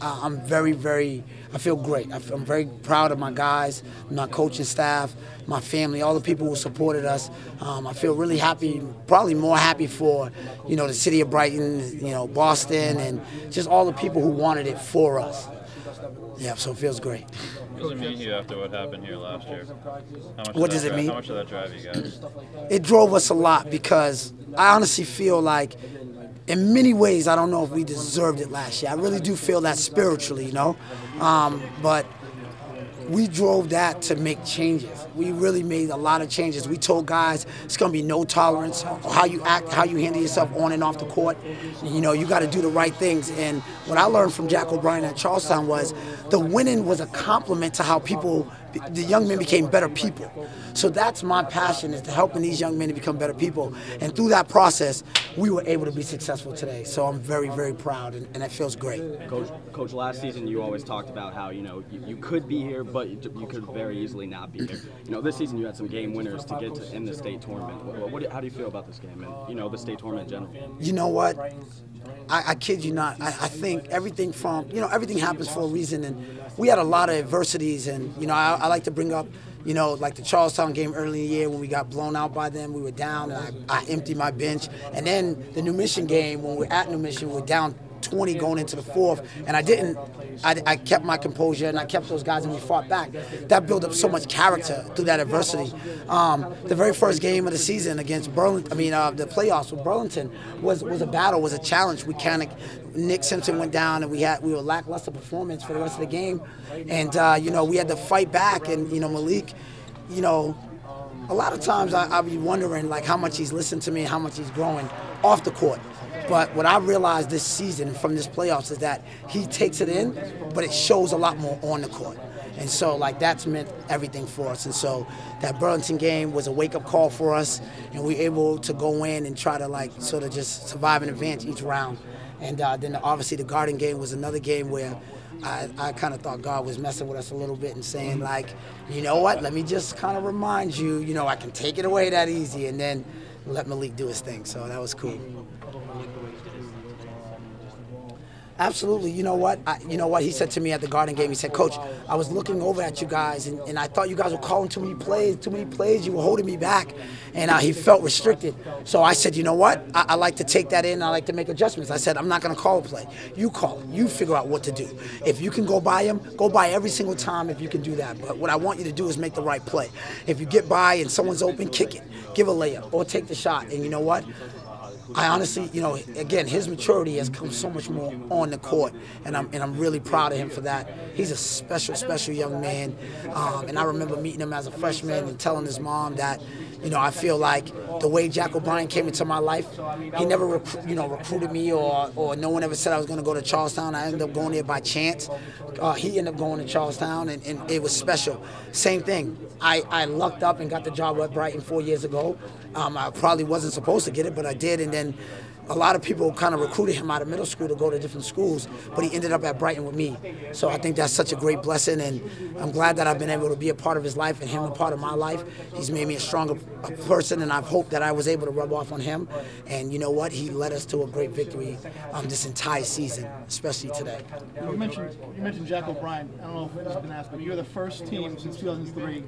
I'm I feel great. I'm very proud of my guys, my coaching staff, my family, all the people who supported us. I feel really happy, probably more happy for, the city of Brighton, Boston, and just all the people who wanted it for us. Yeah, so it feels great. What does it mean to you after what happened here last year? What does it mean? How much did that drive you guys? It drove us a lot because I honestly feel like in many ways I don't know if we deserved it last year. I really do feel that spiritually, but we drove that to make changes. We really made a lot of changes. We told guys it's going to be no tolerance how you act, how you handle yourself on and off the court. You got to do the right things. And what I learned from Jack O'Brien at Charlestown was the winning was a compliment to how the young men became better people. So that's my passion, is to helping these young men to become better people. And through that process, we were able to be successful today. So I'm very, very proud, and it feels great. Coach, last season you always talked about how, you could be here, but you could very easily not be here. This season you had some game winners to get in the state tournament. How do you feel about this game and, the state tournament in general? You know what? I kid you not. I think everything everything happens for a reason, and we had a lot of adversities, and, I like to bring up, like the Charlestown game early in the year when we got blown out by them. We were down, and I emptied my bench. And then the New Mission game, when we're at New Mission, we're down 20 going into the fourth, and I kept my composure, and I kept those guys, and we fought back. That built up so much character through that adversity. The very first game of the season against Burlington, the playoffs with Burlington was a battle, was a challenge. Nick Simpson went down, and we were lackluster performance for the rest of the game, and we had to fight back, and Malik, a lot of times I'll be wondering like how much he's listened to me, how much he's growing off the court. But what I realized this season from this playoffs is that he takes it in, but it shows a lot more on the court. And so, that's meant everything for us. And so that Burlington game was a wake-up call for us, and we were able to go in and try to, sort of just survive and advance each round. And then, obviously, the Garden game was another game where I kind of thought God was messing with us a little bit and saying, you know what, let me just kind of remind you, I can take it away that easy, and then let Malik do his thing. So that was cool. Absolutely. You know what? He said to me at the Garden game, he said, Coach, I was looking over at you guys, and I thought you guys were calling too many plays. You were holding me back. And he felt restricted. So I said, you know what? I like to take that in. I like to make adjustments. I said, I'm not going to call a play. You call it. You figure out what to do. If you can go by him, go by every single time if you can do that. But what I want you to do is make the right play. If you get by and someone's open, kick it. Give a layup or take the shot. And you know what? I honestly, again, his maturity has come so much more on the court, and I'm really proud of him for that. He's a special, special young man, and I remember meeting him as a freshman and telling his mom that, I feel like the way Jack O'Brien came into my life, he never, recruited me or no one ever said I was going to go to Charlestown. I ended up going there by chance. He ended up going to Charlestown, and it was special. Same thing. I lucked up and got the job at Brighton 4 years ago. I probably wasn't supposed to get it, but I did, and then a lot of people kind of recruited him out of middle school to go to different schools, but he ended up at Brighton with me. So I think that's such a great blessing, and I'm glad that I've been able to be a part of his life and him a part of my life. He's made me a stronger person, and I've hoped that I was able to rub off on him. And you know what? He led us to a great victory this entire season, especially today. You mentioned Jack O'Brien. I don't know if this has been asked, but you're the first team since 2003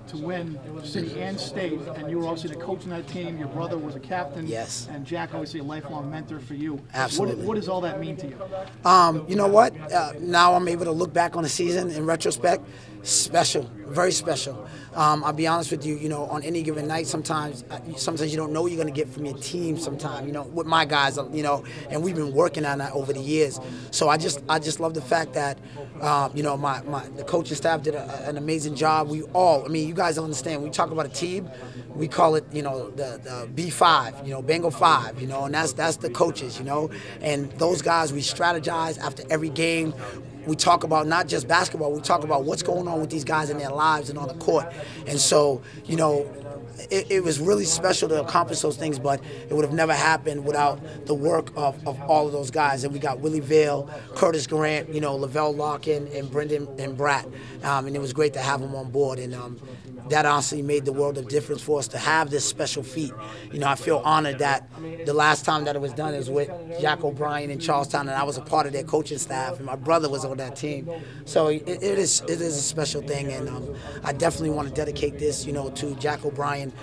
to win city and state, and you were obviously the coach on that team. Your brother was a captain. Yes. And Jack, obviously a lifelong mentor for you. Absolutely. What does all that mean to you? You know what? Now I'm able to look back on the season in retrospect. Special, very special. I'll be honest with you, on any given night, sometimes you don't know what you're going to get from your team sometimes, with my guys, and we've been working on that over the years. So I just love the fact that, the coaching staff did an amazing job. You guys don't understand. When we talk about a team, we call it, the B5, Bengal 5, and that's the coaches, and those guys, we strategize after every game. We talk about not just basketball, we talk about what's going on with these guys in their lives and on the court. And so, it was really special to accomplish those things, but it would have never happened without the work of all of those guys. And we got Willie Vail, Curtis Grant, Lavelle Larkin, and Brendan and Bratt. And it was great to have them on board. And that honestly made the world of difference for us to have this special feat. I feel honored that the last time that it was done is with Jack O'Brien in Charlestown, and I was a part of their coaching staff, and my brother was on that team. So it is a special thing, and I definitely want to dedicate this, to Jack O'Brien.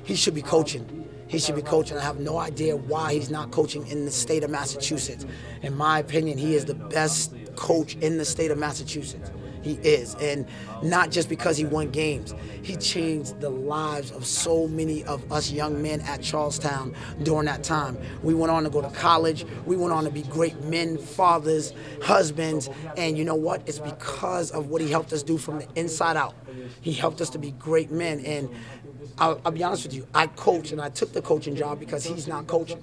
He should be coaching. He should be coaching. I have no idea why he's not coaching in the state of Massachusetts. In my opinion, he is the best coach in the state of Massachusetts. He is, and not just because he won games. He changed the lives of so many of us young men at Charlestown during that time. We went on to go to college. We went on to be great men, fathers, husbands, and you know what? It's because of what he helped us do from the inside out. He helped us to be great men, and I'll be honest with you, I coach, and I took the coaching job because he's not coaching.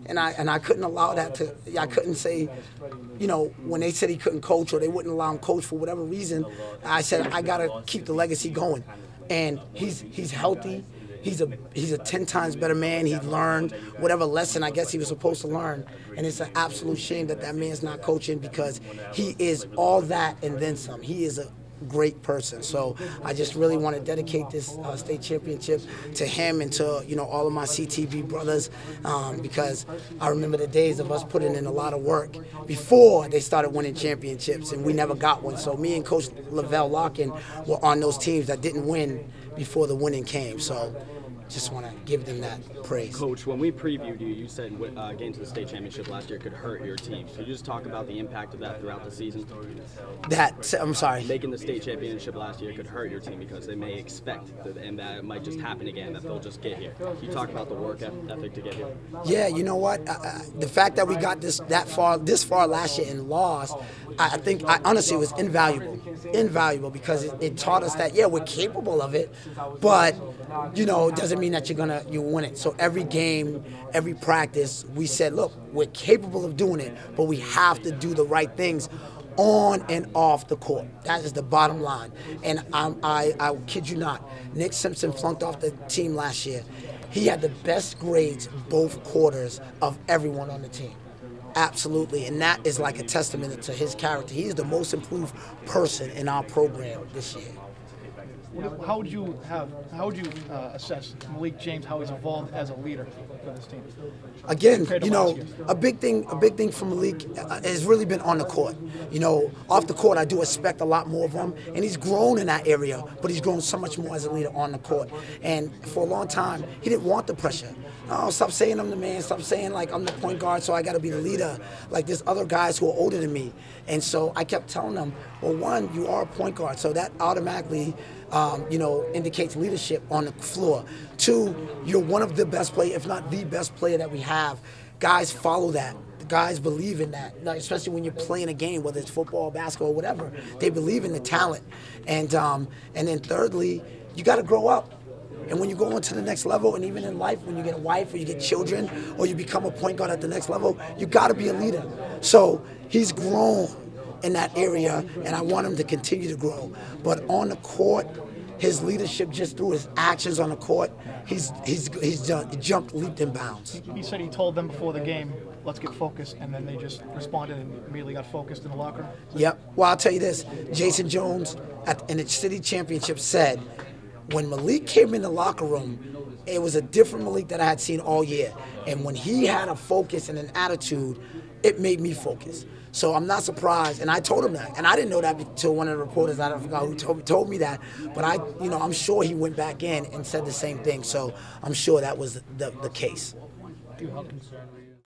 And I couldn't allow that to, I couldn't say, when they said he couldn't coach or they wouldn't allow him coach for whatever reason, I said, I got to keep the legacy going. And he's healthy. He's a 10 times better man. He learned whatever lesson I guess he was supposed to learn. And it's an absolute shame that that man's not coaching, because he is all that and then some. He is a great person. So I just really want to dedicate this state championship to him and to all of my CTV brothers, because I remember the days of us putting in a lot of work before they started winning championships, and we never got one. So me and Coach Lavelle Larkin were on those teams that didn't win before the winning came. So just want to give them that praise. Coach, when we previewed you, you said getting to the state championship last year could hurt your team. Could you just talk about the impact of that throughout the season? I'm sorry. Making the state championship last year could hurt your team because they may expect and that it might just happen again, that they'll just get here. Can you talk about the work ethic to get here? Yeah, you know what? The fact that we got this far last year and lost, I think honestly it was invaluable. Invaluable, because it taught us that, yeah, we're capable of it, but it doesn't mean that you win it. So every game, every practice, we said, look, we're capable of doing it, but we have to do the right things on and off the court. That is the bottom line. And I kid you not, Nick Simpson flunked off the team last year. He had the best grades both quarters of everyone on the team. Absolutely, and that is like a testament to his character. He is the most improved person in our program this year. How would you assess Malik James, how he's evolved as a leader for this team? Again, a big thing for Malik has really been on the court. Off the court, I do expect a lot more of him, and he's grown in that area, but he's grown so much more as a leader on the court. And for a long time, he didn't want the pressure. Oh, stop saying I'm the man. Stop saying like I'm the point guard, so I got to be the leader. Like there's other guys who are older than me, and so I kept telling them, well, one, you are a point guard, so that automatically indicates leadership on the floor. Two, you're one of the best players, if not the best player that we have. Guys follow that. The guys believe in that, especially when you're playing a game, whether it's football, basketball, whatever. They believe in the talent. And then thirdly, you got to grow up. And when you go on to the next level, and even in life, when you get a wife or you get children or you become a point guard at the next level, you got to be a leader. So he's grown in that area, and I want him to continue to grow. But on the court, his leadership, just through his actions on the court, he's jumped leaps and bounds. He said he told them before the game, let's get focused, and then they just responded and immediately got focused in the locker room. Yep. Well, I'll tell you this. Jason Jones in the city championship said, when Malik came in the locker room, it was a different Malik that I had seen all year. And when he had a focus and an attitude, it made me focus. So I'm not surprised, and I told him that. And I didn't know that until one of the reporters, I don't forgot who told me that. But I'm sure he went back in and said the same thing. So I'm sure that was the case. How concerned were you